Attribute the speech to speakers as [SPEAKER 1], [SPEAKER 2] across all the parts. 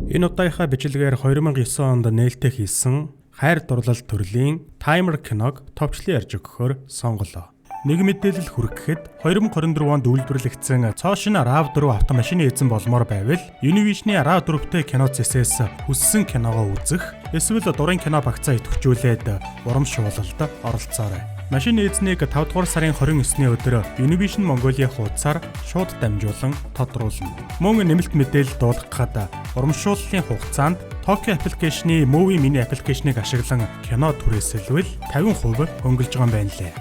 [SPEAKER 1] Энэ удаагийнхаа бичлэгээр 2009 онд нээлттэй хийсэн хайр дурлал төрлийн Timer киног товчлон ярьж өгөхөөр сонголоо. Нэг мэдээлэл хүрэхэд 2024 онд үйлдвэрлэгдсэн Цоошин RAV4 автомашины эзэн болмоор байвал Univision-ы RAV4-тэй кино зэсээс хүссэн киногоо үзэх, эсвэл дурын кино багцаа идэвхжүүлээд урамшуулалд оролцоорой. Машин эзнийг 5 дугаар сарын 29-ний өдөр Univision Mongolia хуудасаар шууд дамжуулан тодруулна. Мөн нэмэлт мэдээлэл дуулгахад урамшууллын хугацаанд Tokyo аппликейшны Movie Mini аппликейшнийг ашиглан кино түрээсэлвэл 50% хөнгөлж байгаа юм байна лээ.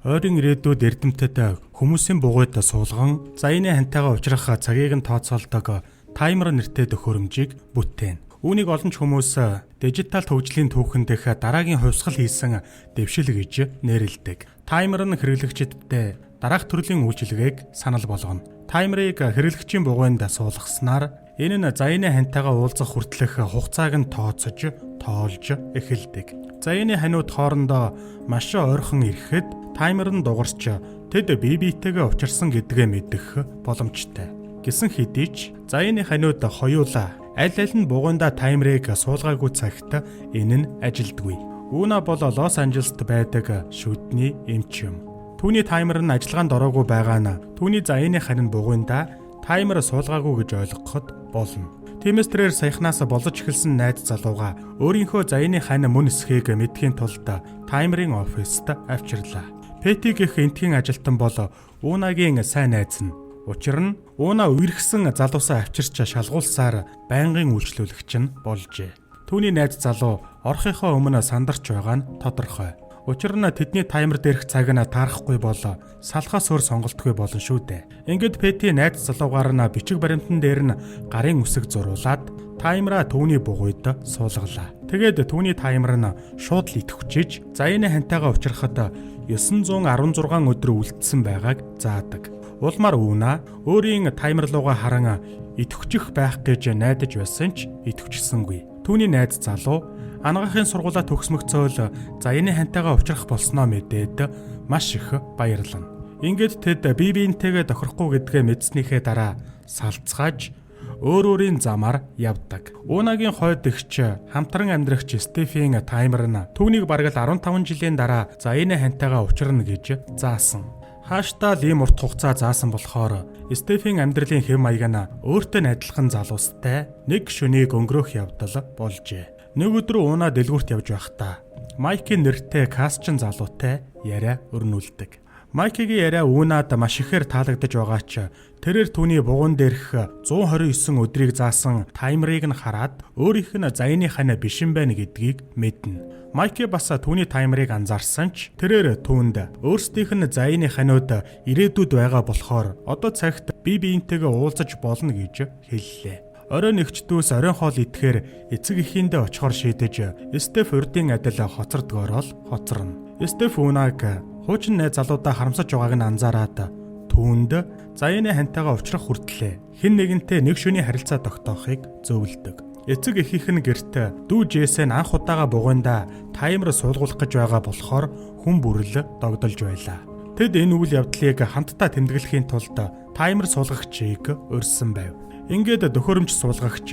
[SPEAKER 1] Ойрын ирээдүйд эрдэмтэд хүмүүсийн бугуйд суулган заяаны хантайгаа уулзрах цагийг нь тооцоолдог Timer нэртэй төхөөрөмжийг бүтээн. Үүнийг олон ч хүмүүс дижитал хөгжлийн түүхэн дэх дараагийн хувьсгал хийсэн дэвшил гэж нэрлэдэг. Timer нь хэрэглэгчдэд дараах төрлийн үйлчилгээг санал болгоно. Timer-ыг хэрэглэгчийн бугуйнд суулгаснаар энэ нь заяаны хантайгаа уулзах хүртэлх хугацааг нь тооцож, тоолж эхэлдэг. Заяаны ханиуд хоорондоо маш ойрхон ирэхэд Timer нь дугарч тэд бие биетэйгээ учирсан гэдгээ мэдэх боломжтой. Гэсэн хэдий ч заяаны ханиуд хоёулаа аль нь бугуйнда Timer-ыг суулгаагүй цагт энэ нь ажилдгүй. Үүнэ бол Лос Анжелест байдаг шүдний эмч юм. Түүний Timer нь ажиллагаанд ороогүй байгаа нь түүний заяаны ханин бугуйнда Timer суулгаагүй гэж ойлгоход болно. Тиймээс тэрээр саяхнаас болж эхэлсэн найз залууга өөрийнхөө заяаны хань мөн эсхийг мэдхийн тулд Timer-ын оффист авчирлаа. Пэти гэх энтхийн ажилтан бол Үүнагийн сайн найз нь. Учир нь Үүна үерхсэн залуусаа авчирч шалгуулсаар байнгын үйлчлүүлэгч нь болжээ. Түүний найз залуу орохынхоо өмнө сандарч байгаа нь тодорхой. Учир нь тэдний Timer дээрх цаг нь таарахгүй бол салхаас өөр сонголтгүй болно шүү дээ. Ингээд Пэти найз залуугаар нь бичиг баримтан дээр нь гарын үсэг зурулаад Timer-а түүний бугуйд суулгалаа. Тэгээд түүний Timer нь шууд л идэвхжиж заяаны хантайгаа уулзрахад 916 өдөр үлдсэн байгааг заадаг. Улмаар Үүна өөрийн Timer руугаа харан идэвхжих байх гэж найдаж байсан ч идэвхжсэнгүй. Түүний найз залуу анагаахын сургуулаа төгсмөгцөөл заяаны хантайгаа уулзрах болсноо мэдээд маш их баярлана. Ингээд тэд бие биентэйгээ тохирохгүй гэдгээ мэдснийхээ дараа салцгааж өөрийн замаар явдаг. Үүнагийн хойд ихч хамтран амьдрагч Стефен Timer нь түүнийг бараг 15 жилийн дараа заяаны хантайгаа уулзрна гэж заасан. Хаашдаа л ийм урт хугацаа заасан болохоор Стефен амьдралын хэв маяг нь өөртөө адилхан залуустай нэг шөнийг өнгөрөөх явдал болжээ. Нэг өдөр Үүна дэлгүүрт явж байхдаа Майкийн нэртэй Касчин залуутай яриа өрнүүлдэг. Майкигийн яриа Үүнад маш ихээр таалагдж байгаа ч тэрээр түүний бугуун дээрх 129 өдрийг заасан Timer-ыг нь хараад өөрийнх нь заяаны хань биш юм байна гэдгийг мэднэ. Майки бас түүний Timer-ыг анзаарсан ч тэрээр түүнд өөрсдийнх нь заяаны ханиуд ирээдүйд байгаа болохоор одоо цагт бие биентэйгээ уулзаж болно гэж хэллээ. Орой нэгчдүүс оройн хоол идэхээр эцэг эхэндээ очихоор шийдэж Стеф урдын адил хоцордгоороо л хоцорно. Стеф Үүнаг хуучин найз залуудаа харамсаж байгааг нь анзаараад түүнд заяаны хантайгаа уулзрах хүртлээр хэн нэгэнтэй нэг шөнийн харилцаа тогтоохыг зөвлөдөг. Эцэг эхийнх нь гэрт дүү Джейсэн анх удаага бугуйнда Timer суулгуулах гэж байгаа болохоор хүн бүрэл догдолж байлаа. Тэд энэ үйл явдлыг хамтдаа тэмдэглэхийн тулд Timer суулгагчийг урьсан байв. Ингээд төхөөрөмж суулгагч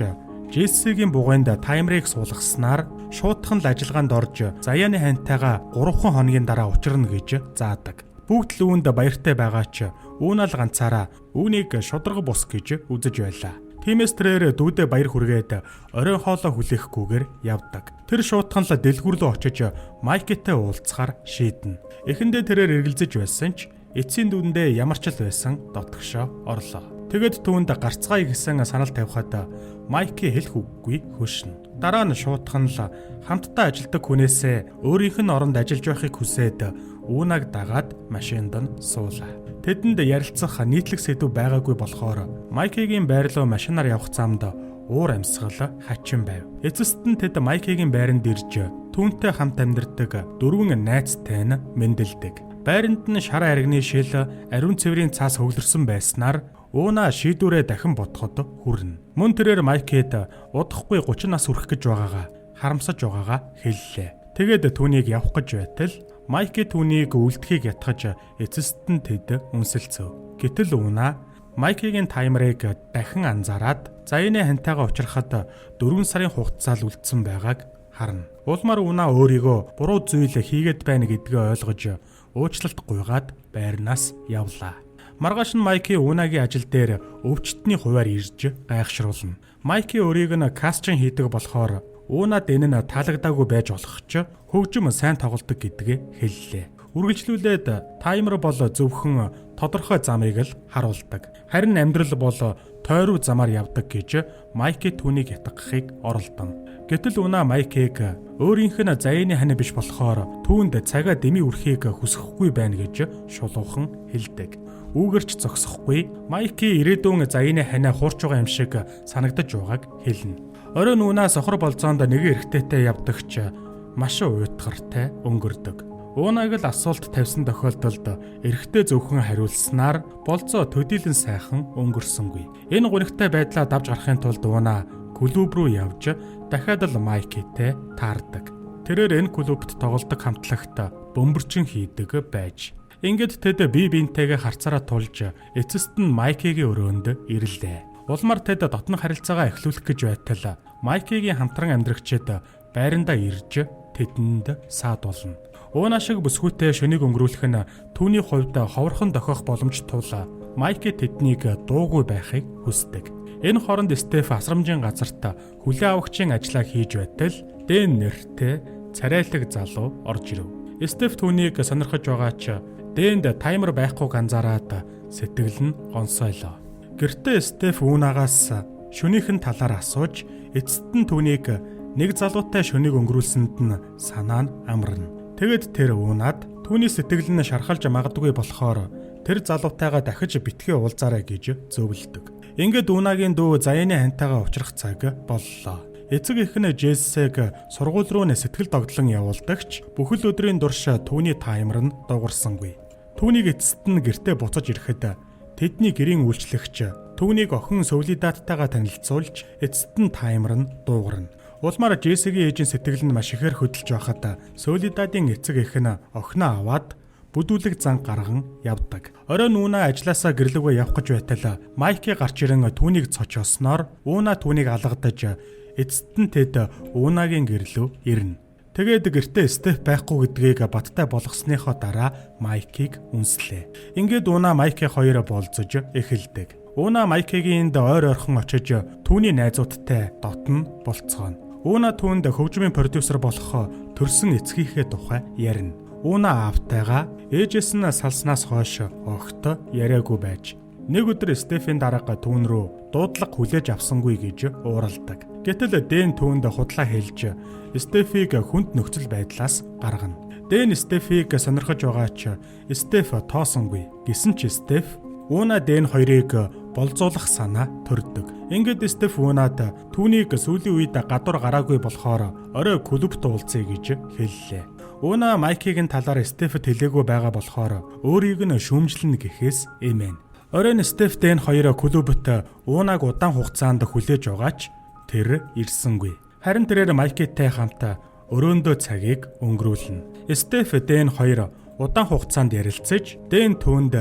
[SPEAKER 1] Джессигийн бугуйнд Timer-ыг суулгаснаар шуудхан л ажиллагаанд орж заяаны хантайгаа 3 хоногийн дараа уулзрна гэж заадаг. Бүгд л үүнд баяртай байгаа ч Үүна л ганцаараа үүнийг шударга бус гэж үзэж байлаа. Тиймээс тэрээр дүүдээ баяр хүргээд оройн хоолоо хүлээхгүйгээр явдаг. Тэр шуудхан л дэлгүүр рүү очиж Майкитэй уулзахаар шийднэ. Эхэндээ тэрээр эргэлзэж байсан ч эцсийн дүндээ ямар ч л байсан дотгошоо орлоо. Тэгэд түүнд гарцгаая гэсэн санал тавихад Майки хэлэх үггүй хөшнө. Дараа нь шуудхан л хамтдаа ажилладаг хүнээсээ өөрийнх нь оронд ажиллаж байхыг хүсээд Үүнаг дагаад машинд нь суулаа. Тэдэнд ярилцах нийтлэг сэдв байгаагүй болохоор Майкигийн байр руу машинаар явах замд уур амьсгал хачин байв. Эцэст нь тэд Майкигийн байранд ирж түүнтэй хамт амьдардаг 4 найзтай нь мэндэлдэг. Байранд нь шар аригны шил, ариун цэврийн цаас хөглөрсөн байснаар Үүна шийдвэрээ дахин бодоход хүрнэ. Мөн тэрээр Майкид удахгүй 30 нас хүрэх гэж байгаагаа харамсаж байгаагаа хэллээ. Тэгээд түүнийг явах гэж байтал Майки түүнийг үлдэхийг ятгаж эцэст нь тэд үнсэлцөв. Гэтэл Үүна Майкигийн таймерыг дахин анзаараад Заяаны хантайгаа уулзрахад 4 сарын хугацаанд үлдсэн байгааг харна. Улмаар Уна өөрийгөө буруу зүйл хийгээд байна гэдгээ ойлгож уучлалт гуйгаад байрнаас явлаа. Маргааш нь Майки Унагийн ажил дээр өвчтний хуваар ирж гайхшруулна. Майки өөрийг нь кастинг хийдэг болохоор Унад энэ нь таалагдаагүй байж болох ч хөгжим сайн тоглодог гэдгээ хэллээ. Үргэлжлүүлээд таймер бол зөвхөн тодорхой замыг л харуулдаг. Харин амьдрал бол тойруу замаар явдаг гэж Майки түүнийг ятгахыг оролдсон. Гэтэл Уна Майкиг өөрийнх нь Заяаны хань биш болохоор түүнд цагаа дэмий үрхийг хүсэхгүй байна гэж шулуухан хэлдэг. Үүгэрч зогсохгүй Майки ирээдүйн Заяаны ханаа хуурч байгаа юм шиг санагдаж байгааг хэлнэ. Оройн Уна сохор болзоонд нэгэн эрэгтэйтэй явдагч маш уйтгартай өнгөрдөг. Унаг л асуулт тавьсан тохиолдолд эрэгтэй зөвхөн хариулснаар болзоо төдийлөн сайхан өнгөрсөнгүй. Энэ гонигтай байдлаа давж гарахын тулд Уна клуб руу явж дахиад л Майкитэй таардаг. Тэрээр энэ клубт тоглодог хамтлагт бөмбөрчин хийдэг байж. Ингээд тэд бие биентэйгээ харцаараа тулж эцэст нь Майкигийн өрөөнд ирлээ. Улмаар тэд дотны харилцаагаа эхлүүлэх гэж байтал Майкигийн хамтран амьдрагчид байрандаа ирж тэдэнд саадуулна. Уна шиг бүсгүйтэй шөнийг өнгөрүүлэх нь түүний хувьд ховорхон дохиох боломж тул Майки тэднийг дуугүй байхыг хүсдэг. Энэ хооронд Стеф асрамжийн газарт хүлээн авагчийн ажлаа хийж байтал Дэн нэртэй царайлаг залуу орж ирэв. Стеф түүнийг сонирхож байгаа ч Дэнд таймер байхгүйг анзаараад сэтгэл нь гонсойлоо. Гэртээ Стеф Унагаас шөнийхэн талаар асууж эцэст нь түүнийг нэг залуутай шөнийг өнгөрүүлсэнд нь санаа нь амарна. Тэгэд тэр Унаад түүний сэтгэл нь шархалж магадгүй болохоор тэр залуутайгаа дахиж битгий уулзаарай гэж зөвлөдөг. Ингээд Унагийн дүү Заяаны хантайгаа уулзрах цаг боллоо. Эцэг эх нь Джессиг сургууль руу сэтгэл догдлон явуулдагч бүхэл өдрийн турш түүний таймер нь дуурсангүй. Түүнийг эцэст нь гэртээ буцаж ирэхэд тэдний гэрийн үйлчлэгч түүнийг охин Солидаттайгаа танилцуулж эцэст нь таймер нь дуугарна. Улмаар Джессигийн ээжийн сэтгэл нь маш ихээр хөдөлж байхад Солидадын эцэг эх нь охиноо аваад бүдүүлэг зан гарган явдаг. Оройн Уна ажилласаа гэрлэгөө явах гэж байтал Майки гарч ирэн түүнийг цочоосноор Уна түүнийг алгадаж эцэст нь тэд Унагийн гэрлөө ирнэ. Тэгээд гэртээ Стеф байхгүй гэдгийг баттай болгосныхоо дараа Майкиг үнслээ. Ингээд Уна Майки хоёр болзож эхэлдэг. Уна Майкигийн ойр ойрхон очиж түүний найзуудтай дотно болцгооно. Уна түүнд хөгжмийн продюсер болох төрсөн эцгийнхээ тухай ярина. Уна аавтайгаа ээжээс нь салснаас хойш огт яриагүй байж. Нэг өдөр Стефийн дарга түүн рүү дуудлага хүлээж авсангүй гэж ууралдаг. Гэтэл Дэн түүнд худлаа хэлж Стефиг хүнд нөхцөл байдлаас гаргана. Дэн Стефиг сонирхож байгаа ч Стеф тоосонгүй. Гэсэн ч Стеф Уна Дэн хоёрыг болзуулах санаа төрдөг. Ингээд Стеф Унад түүнийг сүүлийн үед гадуур гараагүй болохоор орой клубт уулзъя гэж хэллээ. Уна Майкигийн талаар Стеф хэлээгүй байгаа болохоор өөрийг нь шүүмжлэнэ гэхээс эмээн. Оройн Стеф Дэн хоёр клубт Унаг удаан хугацаанд хүлээж байгаач тэр ирсэнгүй. Харин тэрээр Майкитай хамт өрөөндөө цагийг өнгөрүүлнэ. Стеф Дэн хоёр удаан хугацаанд ярилцаж Дэн түүнд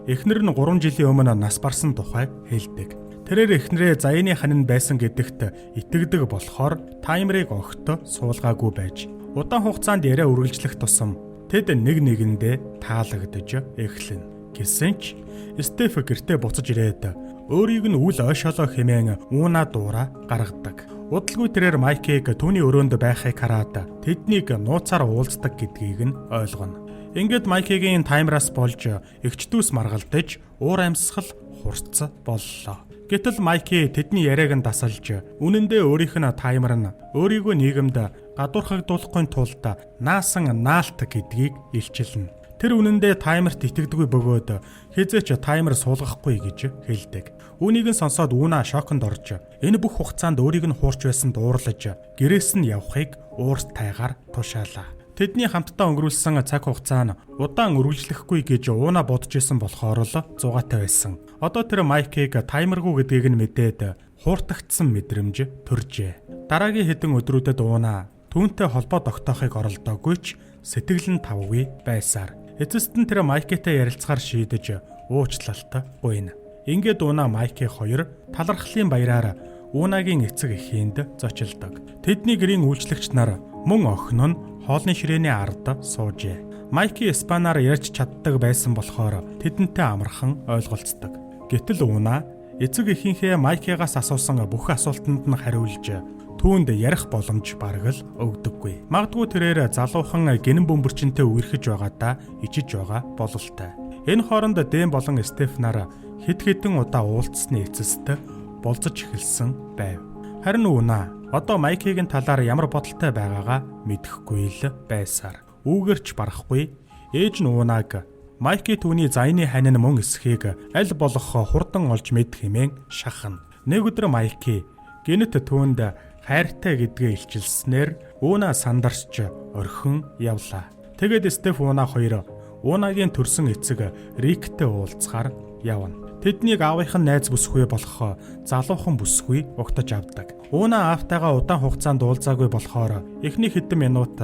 [SPEAKER 1] эхнэр нь 3 жилийн өмнө нас барсан тухай хэлдэг. Тэрээр эхнэрээ Заяаны хань байсан гэдэгт итгэдэг болохоор таймерыг огт суулгаагүй байж удаан хугацаанд яриа үргэлжлэх тусам тэд нэг нэгэндээ таалагдж эхлэнэ. Гэсэн ч Стеф гэртээ буцаж ирээд өөрийг нь үл ойшоолоо хэмээн Уна дуура гаргадаг. Удалгүй тэрээр Майкиг түүний өрөөнд байхыг хараад тэднийг нууцаар уулздаг гэдгийг нь ойлгоно. Ингээд Майкигийн таймераас болж эгчдүүс маргалдаж уур амьсгал хурц боллоо. Гэтэл Майки тэдний яриаг нь дасалж үнэндээ өөрийнх нь таймер нь өөрийгөө нийгэмд гадуурхагдуулахгүй тулд наасан наалт гэдгийг илчилнэ. Тэр үнэндээ таймерт итгэдэггүй бөгөөд хизээч таймер суулгахгүй гэж хэлдэг. Үүнийг нь сонсоод Уна шоконд орж энэ бүх хугацаанд өөрийг нь хуурч байсан дуурлаж гэрээс нь явахыг ууртайгаар тушаалаа. Тэдний хамтдаа өнгөрүүлсэн цаг хугацаа нь удаан үргэлжлэхгүй гэж Уна бодож исэн болохоор л зугаатай байсан. Одоо тэр Майкиг таймергүй гэдгийг нь мэдээд хууртагдсан мэдрэмж төржээ. Дараагийн хэдэн өдрүүдэд Уна түүнтэй холбоо тогтоохыг оролдоогүй ч сэтгэл нь тавгүй байсаар эцэст нь тэр Майкитай ярилцахаар шийдэж уучлалт гуйна. Ингээд Уна Майкийн хоёр талархлын баяраар Унагийн эцэг эхийн зочилдог. Тэдний гэрийн үйлчлэгч нар мөн охин нь хоолны ширээний ард суужээ. Майки испанаар ярьж чаддаг байсан болохоор тэдэнтэй амархан ойлголцдог. Гэтэл Уна эцэг эхийнхээ Майкигаас асуусан бүх асуултанд нь хариулж түүнд ярих боломж бараг л өгдөггүй. Магадгүй тэрээр залуухан гинэн бөмбөрчөнтэй үерхэж байгаадаа ичиж байгаа бололтой. Энэ хооронд Дэн болон Стефнаар хэд хэдэн удаа уулзсны эцэст болцож эхэлсэн байв. Харин Уна одоо Майкигийн талаар ямар бодолтой байгаагаа мэдэхгүй л байсаар үүгэрч барахгүй ээж нь Унаг Майки түүний зайны хань нь мөн эсхийг аль болох хурдан олж мэд хэмээн шахна. Нэг өдөр Майки гинэт түүнд хайртай гэдгээ илчилснээр Уна сандарч орхин явлаа. Тэгээд Стеф Уна хоёр Унагийн төрсөн эцэг Риктэй уулзахаар явна. Тэднийг аавынх нь найз бүсгүй болох залуухан бүсгүй угтаж авдаг. Уна аавтайгаа удаан хугацаанд уулзаагүй болохоор эхний хэдэн минут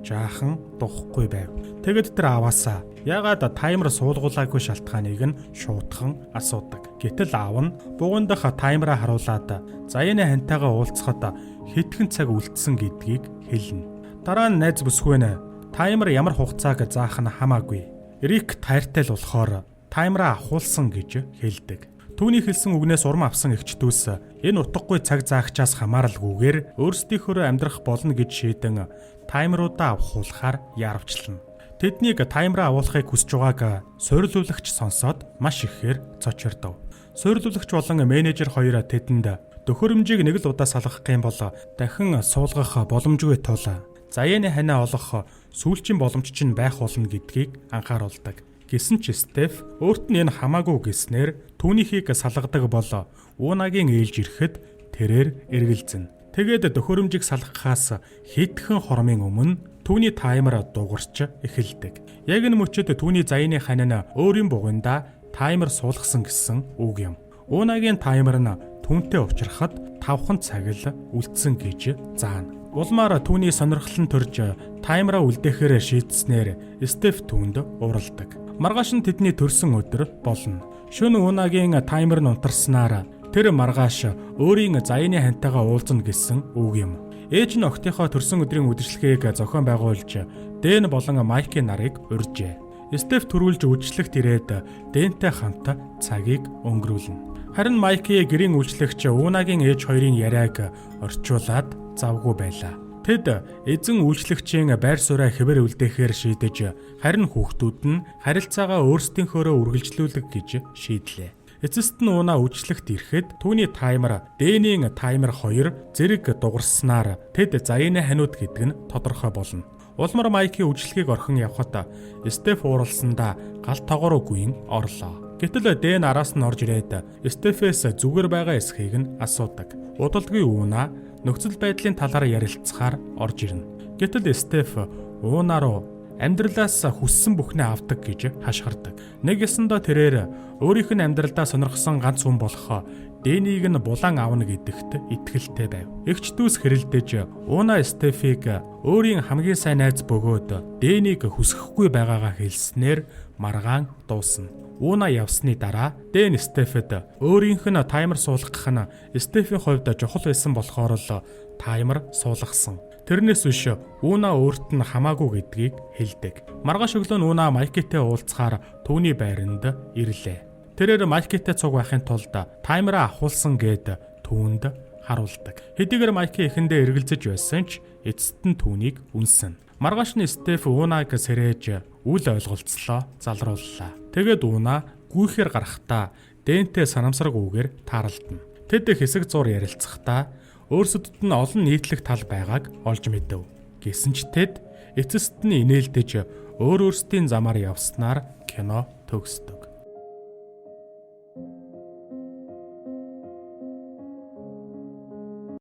[SPEAKER 1] жаахан духгүй байв. Тэгэд тэр ааваасаа яагаад таймер суулгуулаагүй шалтгааныг нь шуудхан асуудаг. Гэтэл аав нь бугундах таймераа харуулад заяаны хантайгаа уулзахад хэдхэн цаг үлдсэн гэдгийг хэлнэ. Дараа нь найз бүсгүй нь таймер ямар хугацааг заах нь хамаагүй. Рик тайртай л болохоор таймераа ахуулсан гэж хэлдэг. Түүний хэлсэн үгнээс урам авсан эгчдүүс энэ утгагүй цаг заагчаас хамааралгүйгээр өөрсдийнхөө амьдрах болно гэж шийдэн таймеруудаа авахуулахаар яарвчлана. Тэднийг таймераа агуулахыг хүсэж байгааг суйрлуулагч сонсоод маш ихээр цочирдов. Суйрлуулагч болон менежер хоёр тэдэнд төхөөрөмжийг нэг л удаа салгах юм бол дахин суулгах боломжгүй тул заяаны ханаа олох сүүлчийн боломж чинь байх болно гэдгийг анхааруулдаг. Гэсэн ч Стеф өөрт нь энэ хамаагүй гэснээр түүнийхийг салгадаг бол Унагийн ээлж ирэхэд тэрээр эргэлзэнэ. Тэгээд төхөөрөмжийг салгахаас хэдхэн хормын өмнө түүний таймер дугарч эхэлдэг. Яг энэ мөчөд түүний заяаны хань нь өөрийн бугундаа таймер суулгасан гэсэн үг юм. Унагийн таймер нь түүнтэй уулзрахад 5 цаг л үлдсэн гэж заана. Улмаар түүний сонирхол нь төрж таймераа үлдээхээр шийдснээр Стеф түүнд уралдаг. Маргааш нь тэдний төрсөн өдөр болно. Шөнө Унагийн таймер нь унтарснаар тэр маргааш өөрийн заяаны хантайгаа уулзна гэсэн үг юм. Ээж нь охтынхоо төрсөн өдрийн үдшилгээг зохион байгуулж Дэн болон Майки нарыг урьжээ. Стеф төрүүлж үйлчлэгт ирээд Дэнтэй хамт цагийг өнгөрүүлнэ. Харин Майки гэрийн үйлчлэгч Унагийн ээж хоёрын яриаг орчуулад завгүй байлаа. Тэд эзэн үйлчлэгчийн байр сууриа хэвээр үлдээхээр шийдэж харин хүүхдүүд нь харилцаагаа өөрсдийнхөөрөө үргэлжлүүлэх гэж шийдлээ. Эцэст нь Уна үйлчлэгт ирэхэд түүний таймер Дэнийн таймер 2 зэрэг дугарснаар тэд заяаны ханууд гэдэг нь тодорхой болно. Улмар Майки үйлчлэгийг орхин явхад Стеф ууралсандаа галт тоогоор гүйн орлоо. Гэтэл Дэн араас нь орж ирээд Стефээс зүгээр байгаа эсхийг нь асуудаг. Удалгүй Уна нөхцөл байдлын талаар ярилцахаар орж ирнэ. Гэтэл Стеф Уна руу амьдралаас хүссэн бүхнээ авдаг гэж хашгирдаг. Нэг ясандаа тэрээр өөрийнх нь амьдралдаа сонирхсон ганц хүн болох Дэнийг нь булан авна гэдэгт итгэлтэй байв. Эгчдүүс хэрэлдэж Уна Стефиг өөрийн хамгийн сайн найз бөгөөд Дэнийг хүсэхгүй байгаагаа хэлснээр маргаан дуусна. Уна явсны дараа Дэн Стефэд өөрийнх нь таймер суулгах нь Стефийн хувьд чухал байсан болохоор л таймер суулгасан. Тэрнээс биш Уна өөрт нь хамаагүй гэдгийг хэлдэг. Маргааш өглөө Уна Майкитэй уулзахаар түүний байранд ирлээ. Тэрээр Майкитэй цуг байхын тулд таймераа ахуулсан гэд түүнд харуулдаг. Хэдийгээр Майки эхэндээ эргэлзэж байсан ч эцэст нь түүнийг үнсэн. Маргааш нь Стеф Унаг сэрээж үл ойлголцлоо залрууллаа. Тэгээд Уна гүйхээр гарахдаа Дэнтэй санамсаргүйгээр тааралдана. Тэд хэсэг зур ярилцахдаа өөрсдөд нь олон нийтлэг тал байгааг олж мэдэв. Гэсэн ч тэд эцэст нь инээлдэж өөр өөрсдийн замаар явснаар кино төгсдөв.